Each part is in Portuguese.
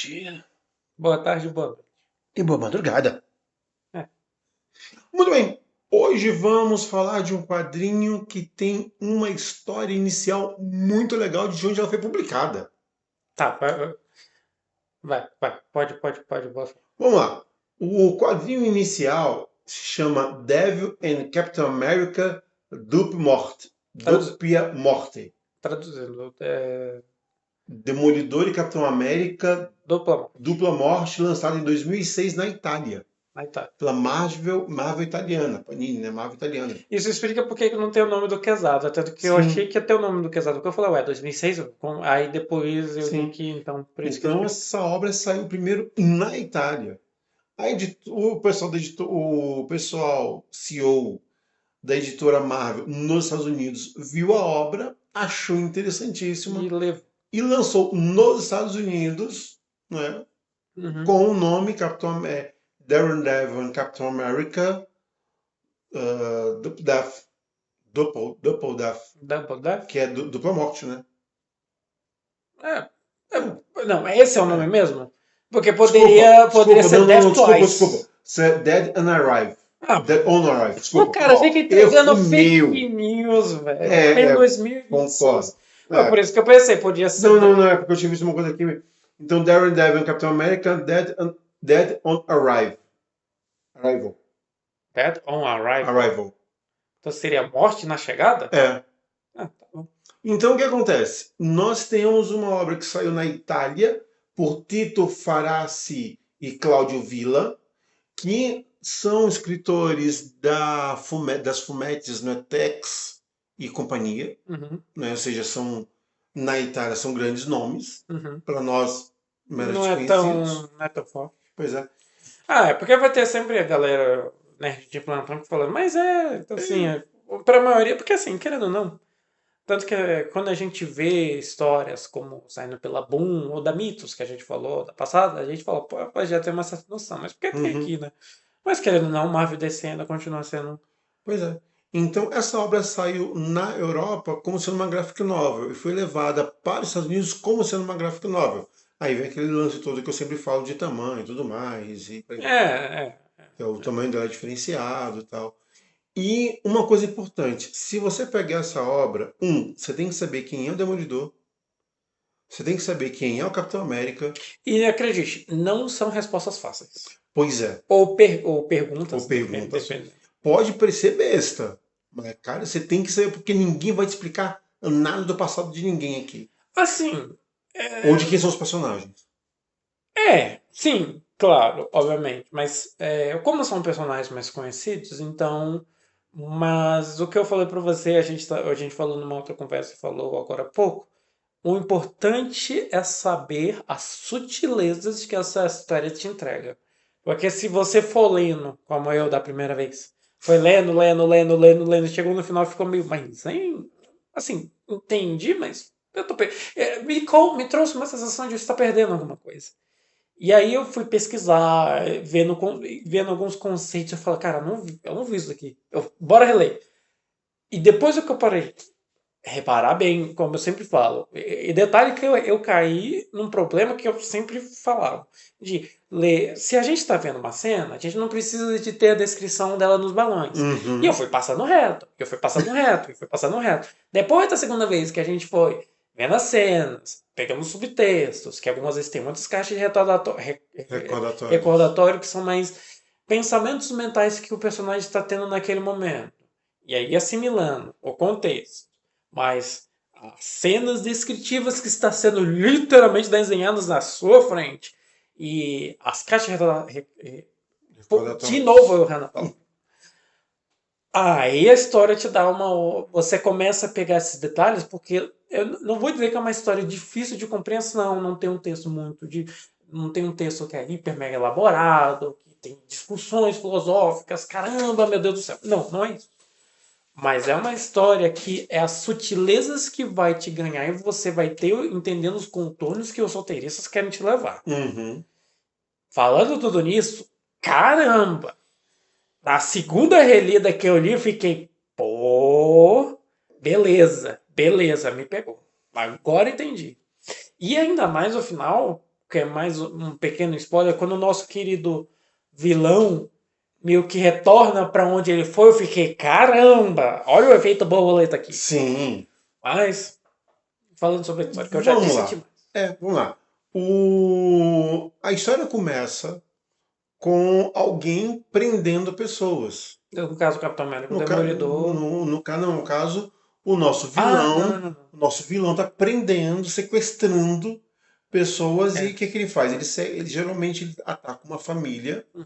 dia, Boa tarde, boa noite. e boa madrugada. É. Muito bem, hoje vamos falar de um quadrinho que tem uma história inicial muito legal de onde ela foi publicada. Tá, vai. Pode, boa sorte. Vamos lá. O quadrinho inicial se chama Devil and Captain America Traduzi- Doppia Morte. Traduzindo, Demolidor e Capitão América dupla morte. Dupla Morte, lançado em 2006 na Itália. Aí tá. Pela Marvel italiana. Panini, né? Marvel italiana. Isso explica por que não tem o nome do Quesada. Tanto que eu achei Sim. que ia ter o nome do Quesada. Porque eu falei, ué, 2006? Aí depois eu vi Sim. que, então, por isso que Então explica. essa obra saiu primeiro na Itália. O pessoal o pessoal CEO da editora Marvel nos Estados Unidos viu a obra, achou E interessantíssima levou. e lançou nos Estados Unidos, né, Uhum. com o nome Darren Devon Capitão America Double Death, Double Death? que é dupla morte, né? É, É. não, esse é o nome É. mesmo? Porque Desculpa, poderia ser não, Death desculpa. Twice. Isso é Dead and Arrive. Ah, Dead on Arrive, o desculpa. cara fica Erro entregando meu. fake news, velho. Em É, concordo. 2026. Foi por É. isso que eu pensei, podia ser. Não, é porque eu tinha visto uma coisa aqui. Então, Darren Devon, Capitão América, Dead on Arrive. Arrival. Dead on Arrival. Arrival. Então seria morte na chegada? É. Ah, tá bom. Então, o que acontece? Nós temos uma obra que saiu na Itália por Tito Farassi e Cláudio Villa, que são escritores das Fumettes, né, Tex e companhia, Uhum, né, ou seja, na Itália são grandes nomes, uhum. para nós meros desconhecidos. Não é tão forte. Pois é. Ah, é porque vai ter sempre a galera nerd de plantão que fala, mas assim, pra maioria, porque assim, querendo ou não, tanto que quando a gente vê histórias como saindo pela Boom ou da Mitos, que a gente falou da passada, a gente fala, pô, já tem uma certa noção, mas por que tem Uhum. aqui, né? Mas querendo ou não, Marvel DC ainda continua sendo. Pois é. Então, essa obra saiu na Europa como sendo uma graphic novel e foi levada para os Estados Unidos como sendo uma graphic novel. Aí vem aquele lance todo que eu sempre falo de tamanho e tudo mais. O tamanho dela é diferenciado e tal. E uma coisa importante, se você pegar essa obra, você tem que saber quem é o Demolidor, você tem que saber quem é o Capitão América. E acredite, não são respostas fáceis. Pois é, Ou perguntas, ou perguntas. depende. Pode parecer besta, mas, cara, você tem que saber porque ninguém vai te explicar nada do passado de ninguém aqui. Assim, Ou de quem são os personagens. sim, claro, obviamente. Mas como são personagens mais conhecidos, então. Mas o que eu falei pra você, a gente falou numa outra conversa, falou agora há pouco. O importante é saber as sutilezas que essa história te entrega. Porque se você for lendo, como eu da primeira vez, foi lendo, chegou no final e ficou meio, mas hein? Assim, entendi, mas eu tô me trouxe uma sensação de estar perdendo alguma coisa. E aí eu fui pesquisar, vendo alguns conceitos, eu falo, cara, eu não vi isso aqui. Bora reler. E depois que eu parei, reparar bem, como eu sempre falo. E detalhe que eu caí num problema que eu sempre falava. De ler. Se a gente está vendo uma cena, a gente não precisa de ter a descrição dela nos balões. E eu Uhum. fui passando reto, Depois da segunda vez que a gente foi vendo as cenas, pegando subtextos, que algumas vezes tem muitas caixas de Recordatórios. recordatório que são mais pensamentos mentais que o personagem está tendo naquele momento. E aí assimilando o contexto, mas as cenas descritivas que está sendo literalmente desenhadas na sua frente e as caixas de Recordatórios. novo, Renato. Aí a história te dá uma. Você começa a pegar esses detalhes, porque eu não vou dizer que é uma história difícil de compreensão, não tem um texto muito de. Não tem um texto que é hiper mega elaborado, que tem discussões filosóficas, caramba, meu Deus do céu. Não, não é isso. Mas é uma história que é as sutilezas que vai te ganhar e você vai ter entendendo os contornos que os roteiristas querem te levar. Uhum. Falando tudo nisso, caramba! Na segunda relida que eu li, eu fiquei, pô, beleza, me pegou. Agora entendi. E ainda mais no final, que é mais um pequeno spoiler, quando o nosso querido vilão meio que retorna pra onde ele foi, eu fiquei, caramba, olha o efeito borboleta aqui. Sim. Mas, falando sobre a história, que eu já Vamos disse lá. demais. Vamos lá. A história começa com alguém prendendo pessoas. No caso, o Capitão América, o No, ca- Demolidor. no caso, o nosso Ah, não, vilão, não, não. o nosso vilão está prendendo, sequestrando pessoas e o É. que ele faz? Ele geralmente ataca uma família. Uhum.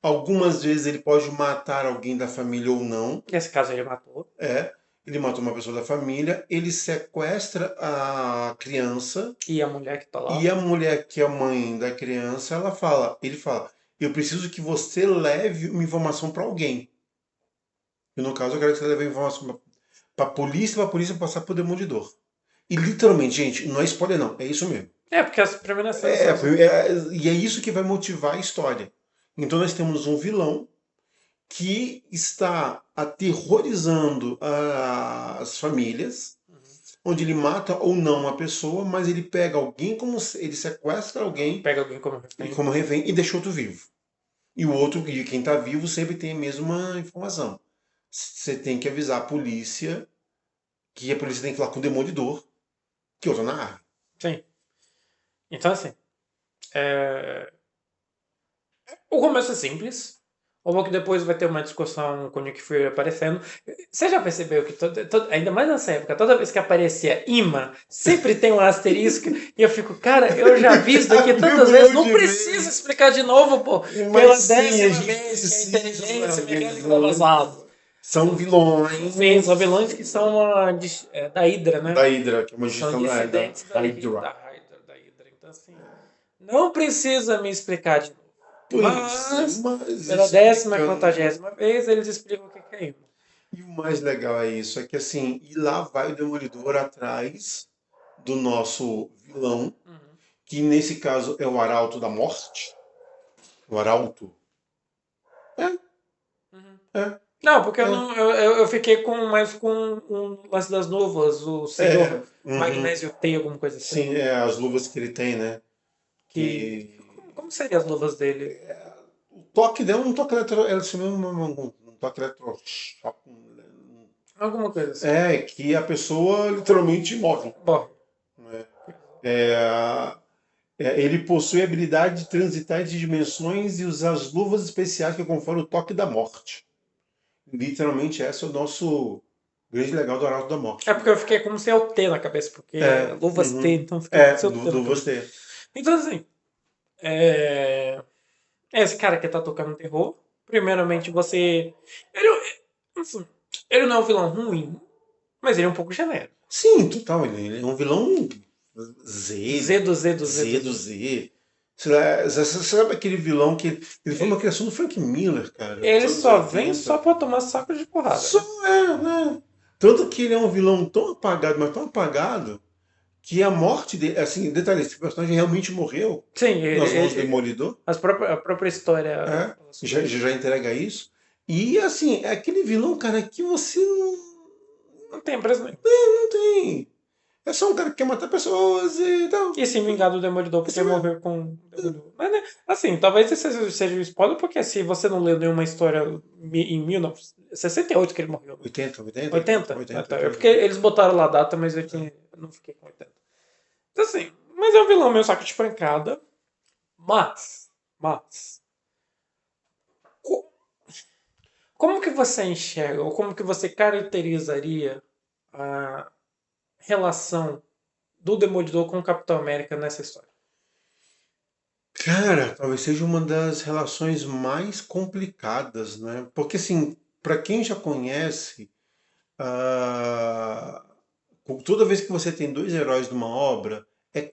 Algumas vezes ele pode matar alguém da família ou não. Nesse caso ele matou. É, ele matou uma pessoa da família, ele sequestra a criança E a mulher que tá e lá. a mulher que é a mãe da criança, ele fala, eu preciso que você leve uma informação para alguém. E no caso eu quero que você leve a informação para a polícia passar pro Demolidor. E literalmente, gente, não é spoiler não, é isso mesmo. É, porque as primeiras cenas são assim. E é isso que vai motivar a história. Então nós temos um vilão que está aterrorizando as famílias, onde ele mata ou não uma pessoa, mas ele pega alguém ele sequestra alguém Pega alguém como e refém. como refém e deixa outro vivo. E o outro, e quem está vivo, sempre tem a mesma informação. Você tem que avisar a polícia, que a polícia tem que falar com o demolidor, que eu tô na área. Sim. Então, assim. é, O começo é simples. O bom que depois vai ter uma discussão com o Nick Fury aparecendo. Você já percebeu que, ainda mais nessa época, toda vez que aparecia imã, sempre tem um asterisco. E eu fico, cara, eu já vi isso daqui tantas vezes, não precisa explicar de novo, pô. Pela Mas sim, a décima gente vez que a precisa inteligência mecânica avisar. tá vazado. São vilões Sim, são vilões que são da Hydra, né? da Hydra, que é uma São gestão dissidentes da Hydra. Da Hydra. Então, assim, não precisa me explicar de novo. Pois é, Mas, mas pela décima, explicando. quadragésima vez, eles explicam o que é imã. E o mais legal é isso, é que assim, e lá vai o Demolidor atrás do nosso vilão, Uhum. que nesse caso é o Arauto da Morte. O Arauto. É, Uhum. é, Não, porque eu, é. não, eu fiquei mais com o lance das luvas, o senhor Uhum. Magnésio tem alguma coisa assim. Sim, as luvas que ele tem, né? Que. Que Como seriam as luvas dele? o toque dela é um toque eletro, ela se mesmo um toque eletrochoque. Alguma coisa assim. Que a pessoa literalmente morre. Bom, Né? É, ele possui a habilidade de transitar entre dimensões e usar as luvas especiais que conferem o toque da morte. Literalmente, esse é o nosso grande legal do Arauto da é Morte. porque eu fiquei como se é o T na cabeça, porque é luvas T, Uhum. então eu fiquei com seu T na Luvas cabeça. ter. Então, assim, é... esse cara que tá tocando terror, primeiramente você. Ele, assim, ele não é um vilão ruim, mas ele é um pouco genérico. Sim, total. Ele é um vilão Z, Z do Z do Z Z do do Z. Z. Você sabe aquele vilão que ele foi uma criação do Frank Miller, cara, dos Ele anos só vem 80. só pra tomar saco de porrada, Só né? né? Tanto que ele é um vilão tão apagado, mas tão apagado, que a morte dele, assim, detalhe, esse personagem realmente morreu Sim, nas mãos do Demolidor, a própria história é, fala sobre isso. já entrega isso. E assim, é aquele vilão, cara, que você Não tem preço nenhum. não tem. É só um cara que quer matar pessoas e tal. E se vingar do Demolidor porque Esse é, morreu com o Demolidor. Mas, né, assim, talvez esse seja um spoiler, porque se você não leu nenhuma história em 1968 que ele morreu. 80, 80, 80? Ah, 80, tá. É 80. porque eles botaram lá a data, mas eu não fiquei com 80. Então, assim, mas é um vilão meio saco de pancada. Mas, co- como que você enxerga, ou como que você caracterizaria a relação do Demolidor com o Capitão América nessa história? Cara, talvez seja uma das relações mais complicadas, né? Porque, assim, para quem já conhece, ah, toda vez que você tem dois heróis numa obra, é,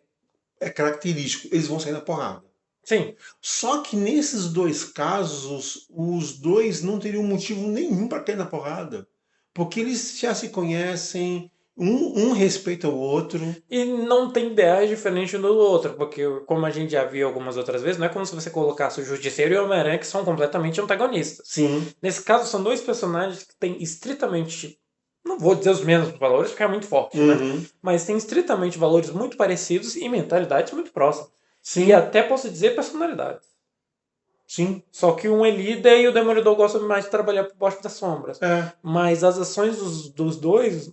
é característico, eles vão sair na porrada. Sim, Só que nesses dois casos, os dois não teriam motivo nenhum para cair na porrada. Porque eles já se conhecem, um respeita o outro. e não tem ideais diferentes um do outro, porque, como a gente já viu algumas outras vezes, não é como se você colocasse o Justiceiro e o Homem-Aranha, que são completamente antagonistas. Sim, Nesse caso, são dois personagens que têm estritamente, não vou dizer os mesmos valores, porque é muito forte, né? uhum. Mas têm estritamente valores muito parecidos e mentalidades muito próximas. E Sim, até posso dizer personalidade. sim. Só que um é líder e o Demolidor gosta mais de trabalhar por baixo das sombras. É, Mas as ações dos dois,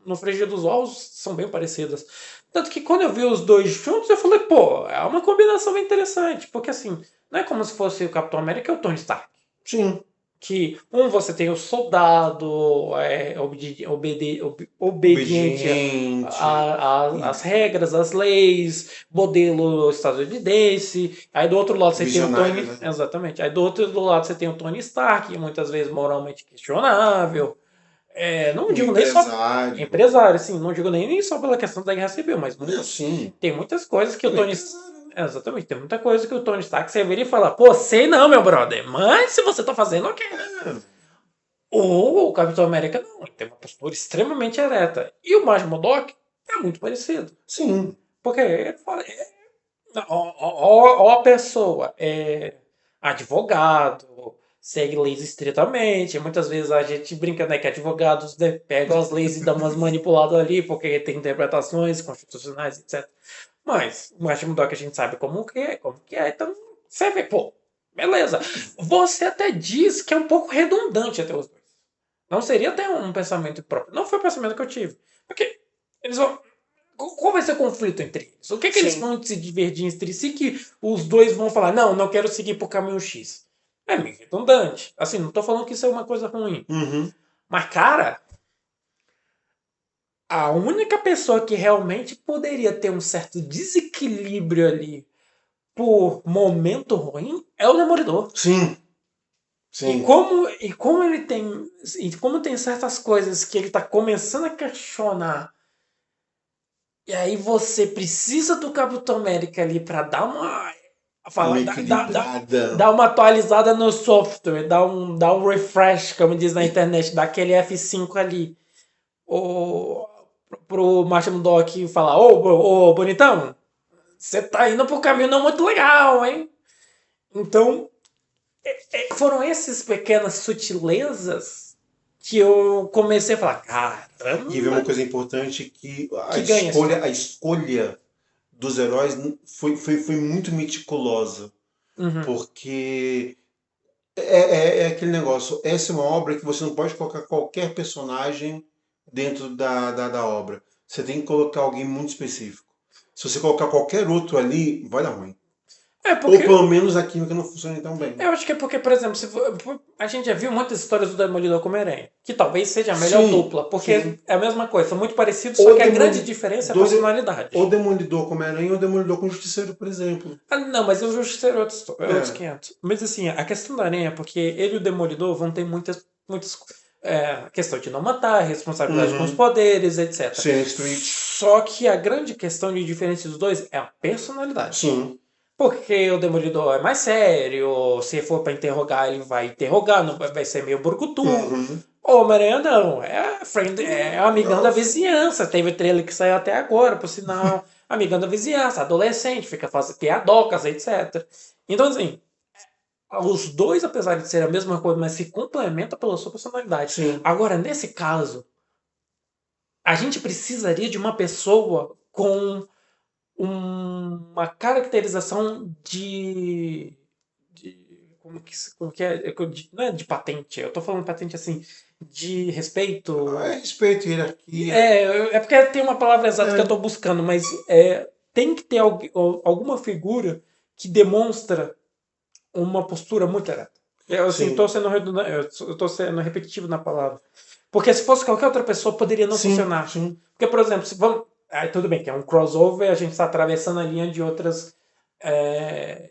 no frigir dos ovos, são bem parecidas. Tanto que quando eu vi os dois juntos, eu falei, pô, é uma combinação bem interessante. Porque assim, não é como se fosse o Capitão América e o Tony Stark. sim. Que um você tem o soldado obediente Obediente. às regras, às leis, modelo estadunidense. Aí do outro lado você tem o Visionário, Tony. né? Exatamente. Aí do outro lado você tem o Tony Stark, muitas vezes moralmente questionável. Não Um digo nem só empresário. empresário, assim, não digo nem só pela questão da guerra civil, mas É assim. tem muitas coisas que o Ele é Tony. empresário, né? Exatamente, tem muita coisa que o Tony Stark você vira e fala, pô, sei não, meu brother, mas se você tá fazendo, ok. É, Ou o Capitão América não, ele tem uma postura extremamente ereta. E o Marge Modok é muito parecido. sim. Porque ele fala, ou a pessoa é advogado, segue leis estritamente. Muitas vezes a gente brinca, né, que advogados, né, pegam as leis e dão umas manipuladas ali, porque tem interpretações constitucionais, etc. Mas o Martin Murdock a gente sabe como que é. Então, você vê, pô, beleza. Você até diz que é um pouco redundante até os dois. Não seria até um pensamento próprio. Não foi o pensamento que eu tive. Porque eles vão. Qual vai ser o conflito entre eles? O que, é que eles Sim. vão se divergir entre si que os dois vão falar, não, não quero seguir por caminho X? É meio redundante. Assim, não tô falando que isso é uma coisa ruim. Uhum. Mas, cara, a única pessoa que realmente poderia ter um certo desequilíbrio ali por momento ruim é o Demolidor. Sim. E Sim. como ele tem. E como tem certas coisas que ele tá começando a questionar. E aí você precisa do Capitão América ali pra dar uma. Uma Falar, equilibrada. dar uma atualizada no software, dar um refresh, como diz na internet, dar aquele F5 ali. O, pro Martin Dock falar, ô bonitão, você tá indo pro caminho não muito legal, hein? Então, foram essas pequenas sutilezas que eu comecei a falar, E vê uma caramba, coisa importante que que ganha a história. a escolha dos heróis foi muito meticulosa. Uhum. Porque é aquele negócio. Essa é uma obra que você não pode colocar qualquer personagem dentro da obra. Você tem que colocar alguém muito específico. Se você colocar qualquer outro ali, vai dar ruim. É Ou porque pelo menos a química não funciona tão bem. eu acho que é porque, por exemplo, a gente já viu muitas histórias do Demolidor com o Homem-Aranha, que talvez seja a melhor Sim, dupla, porque sim. é a mesma coisa, são muito parecidos, só Ou que a grande diferença é a Demolidor, ou personalidade. Demolidor com Homem-Aranha ou Demolidor com Justiceiro, por exemplo. Ah, não, mas o Justiceiro é outros É. 500. Mas assim, a questão da Aranha é porque ele e o Demolidor vão ter muitas questão de não matar, responsabilidade com os Uhum. poderes, etc. Sim, Street. Só que a grande questão de diferença dos dois é a personalidade. Sim. Porque o Demolidor é mais sério, se for pra interrogar, ele vai interrogar, não vai ser meio brucutu. Uhum. O Homem-Aranha não, é amigão da vizinhança. Teve trailer que saiu até agora, por sinal. Amigão da vizinhança, adolescente, fica fazendo piadocas, etc. Então, assim, os dois, apesar de ser a mesma coisa, mas se complementam pela sua personalidade. Sim. Agora, nesse caso, a gente precisaria de uma pessoa com uma caracterização como que é? Não é de patente, eu tô falando patente assim, de É respeito. respeito, hierarquia. É porque tem uma palavra exata que eu É. tô buscando, mas tem que ter alguma figura que demonstra uma postura muito ereta. Eu assim, tô Sim. sendo redundante, eu tô sendo repetitivo na palavra. Porque se fosse qualquer outra pessoa, poderia não Sim, funcionar. sim. Porque, por exemplo, se vamos. Aí tudo bem, que é um crossover, a gente está atravessando a linha de outras.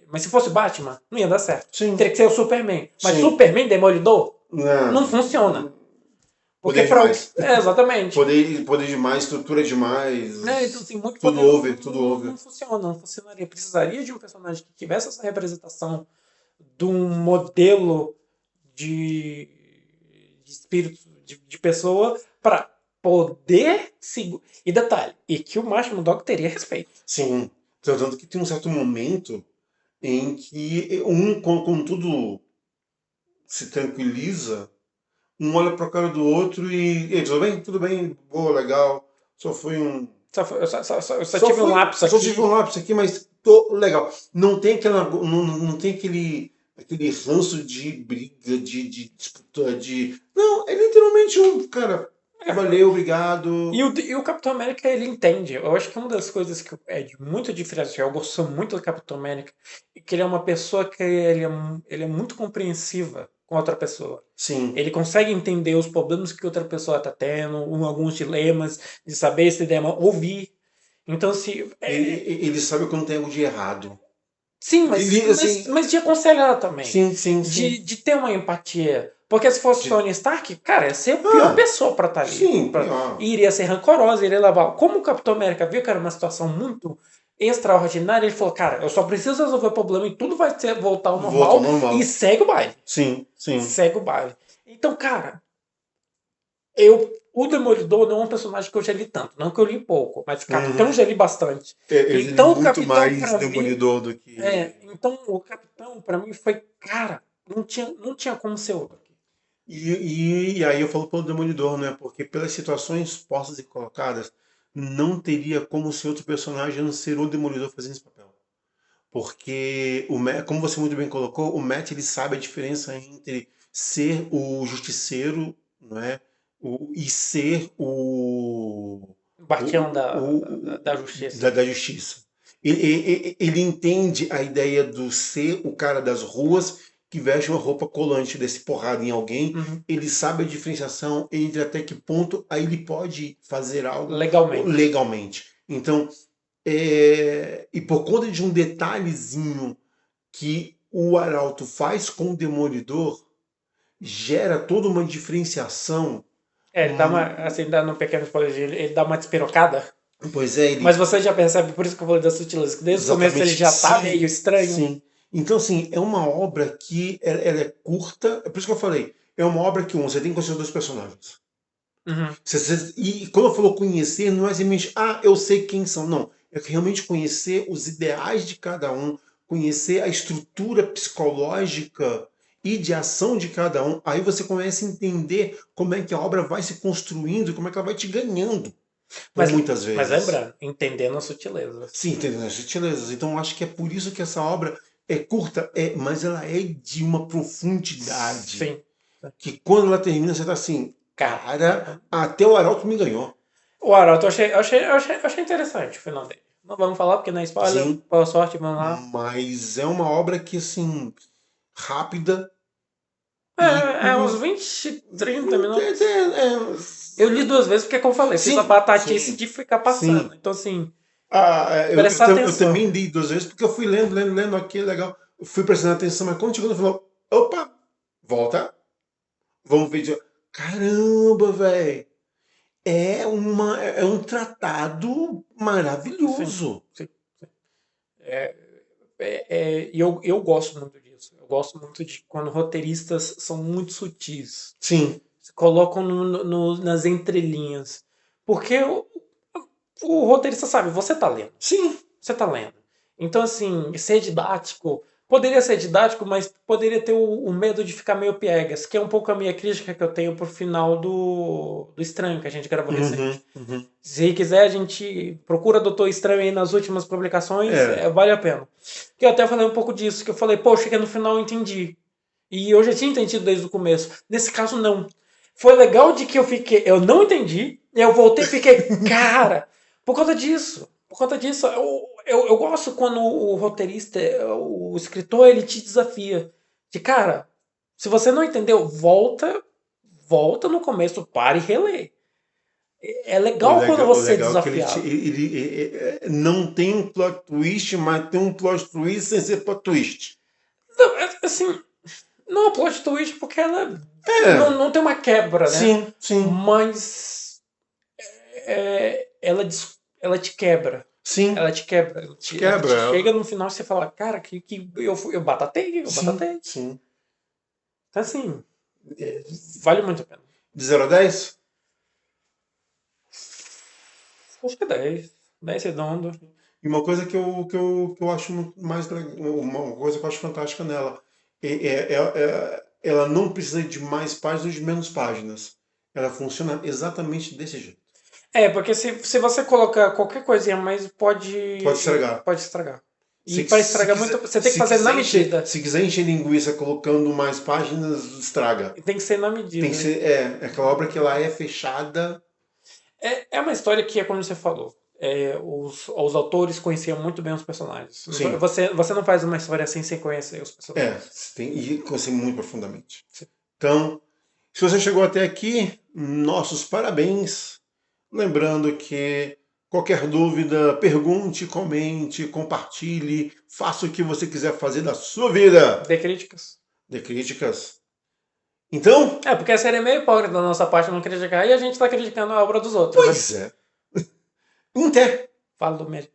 Mas se fosse Batman, não ia dar certo. Sim. Teria que ser o Superman. Mas Sim. Superman Demolidor não Não. funciona. Porque Poder para. demais. Exatamente. Poder demais, estrutura Então, demais. assim, muito Tudo poder over, tudo não over. funciona, não funcionaria. Precisaria de um personagem que tivesse essa representação de um modelo de, de espírito de pessoa para poder seguir. E detalhe, e que o Máximo Dog teria respeito. Sim. Tanto que tem um certo momento em que quando tudo se tranquiliza, um olha pra cara do outro e. Ei, tudo bem? Tudo bem, boa, legal. Só foi um. Eu só tive um lapso Só tive um aqui. lápis aqui, mas muito legal. Não tem não tem aquele ranço de briga, de disputa, de. Não, é literalmente um, cara, valeu, obrigado. E o Capitão América, ele entende. Eu acho que uma das coisas que é de muito diferencial, eu gosto muito do Capitão América, é que ele é uma pessoa que ele é muito compreensiva com outra pessoa. Sim. Ele consegue entender os problemas que outra pessoa está tendo, alguns dilemas, de saber esse dilema, ouvir. Então, se. Ele sabe quando tem algo de errado. Sim, Ele, assim. mas de aconselhar também. Sim, sim, sim. De ter uma empatia. Porque se fosse De- Tony Stark, cara, ia ser a pior Ah, pessoa pra estar ali. sim, pior. Iria ser rancorosa, iria levar. Como o Capitão América viu que era uma situação muito extraordinária, ele falou: cara, eu só preciso resolver o problema e tudo vai voltar ao Volta ao normal e normal. segue o baile. Sim, sim. Segue o baile. Então, cara, o Demolidor não é um personagem que eu já li tanto. Não que eu li pouco, mas Capitão Uhum. já li bastante. Ele é Então, o muito Capitão, mais pra mim, demolidor do que. então o Capitão, pra mim, foi, cara, não tinha como ser outro. E aí eu falo pelo Demolidor, né? Porque pelas situações postas e colocadas, não teria como ser outro personagem a não ser o Demolidor fazendo esse papel. Porque, como você muito bem colocou, o Matt ele sabe a diferença entre ser o justiceiro, não é? E ser O bastião da da, justiça. da justiça. Ele entende a ideia do ser o cara das ruas que veste uma roupa colante desse porrada em alguém. Uhum. Ele sabe a diferenciação entre até que ponto aí ele pode fazer algo Legalmente. legalmente. Então, e por conta de um detalhezinho que o Arauto faz com o Demolidor, gera toda uma diferenciação. Ele dá uma, assim, dando um pequeno spoiler, ele dá uma despirocada. Pois é, Mas ele. você já percebe, por isso que eu falei das sutilezas, que desde o começo ele Exatamente. já tá meio Sim, estranho. sim. Então, assim, é uma obra que ela é curta. É por isso que eu falei. É uma obra que, você tem que conhecer os dois personagens. Uhum. E quando eu falo conhecer, não é simplesmente, eu sei quem são. Não. É realmente conhecer os ideais de cada um, conhecer a estrutura psicológica e de ação de cada um. Aí você começa a entender como é que a obra vai se construindo e como é que ela vai te ganhando, por Mas, muitas mas vezes. lembrando, entendendo as sutilezas. Sim, entendendo as sutilezas. Então acho que é por isso que essa obra é curta, mas ela é de uma profundidade Sim. que quando ela termina você tá assim, cara, até o Arauto me ganhou. O Arauto eu achei interessante o final dele. Não vamos falar porque não é spoiler. Sim, Boa sorte, vamos lá. mas é uma obra que assim, rápida e É uns 20, 30 minutos. é, Eu li duas vezes porque, como eu falei, fiz a sim, batatice sim, de ficar passando. sim. Então, assim, Eu, prestar eu atenção. também li duas vezes porque eu fui lendo, lendo, lendo aqui, legal. Eu fui prestando atenção, mas quando chegou no final, opa, volta. Vamos ver. Caramba, velho. É um tratado Sim, maravilhoso. sim. É, e eu gosto muito disso. Eu gosto muito de quando roteiristas são muito sutis. Sim, Se colocam nas entrelinhas. Porque o roteirista sabe, você tá lendo. sim. Você tá lendo. Então, assim, ser didático. Poderia ser didático, mas poderia ter o medo de ficar meio piegas, que é um pouco a minha crítica que eu tenho pro final do Estranho, que a gente gravou Uhum, recente. uhum. Se quiser, a gente procura Doutor Estranho aí nas últimas publicações, É, vale a pena. Que eu até falei um pouco disso, que eu falei, pô, cheguei no final e entendi. E eu já tinha entendido desde o começo. Nesse caso, não. Foi legal de que eu não entendi, e eu voltei e fiquei, cara, por conta disso. Por conta disso, eu gosto quando o roteirista, o escritor, ele te desafia. De cara, se você não entendeu, volta no começo, para e relê. É legal quando o você é legal é que desafiado. não tem um plot twist, mas tem um plot twist sem ser plot twist. Não, assim, não é plot twist porque ela não, É, não tem uma quebra, né? sim, sim, Mas ela te quebra. sim. Ela te quebra. Te Ela te chega quebra. no final e você fala, cara, que eu batatei, eu Sim, batatei. sim. Então, assim, vale muito a pena. De 0 a 10? Acho que é 10. 10 redondo. E uma coisa que eu acho mais legal, uma coisa que eu acho fantástica nela, ela não precisa de mais páginas ou de menos páginas. Ela funciona exatamente desse jeito. Porque se você colocar qualquer coisinha a mais, Pode estragar. pode estragar. E para estragar muito, você tem que fazer na medida. Se quiser encher linguiça colocando mais páginas, estraga. Tem que ser na medida. Tem que ser, é aquela obra que ela é fechada. É uma história que é como você falou. Os autores conheciam muito bem os personagens. Sim. Você não faz uma história assim sem conhecer os personagens. Você tem e conhecer muito profundamente. Sim. Então, se você chegou até aqui, nossos parabéns. Lembrando que qualquer dúvida, pergunte, comente, compartilhe, faça o que você quiser fazer da sua vida. Dê críticas. Dê críticas. Então. Porque seria meio hipócrita da nossa parte não criticar e a gente está criticando a obra dos outros. Pois é. Até. Fala do médico.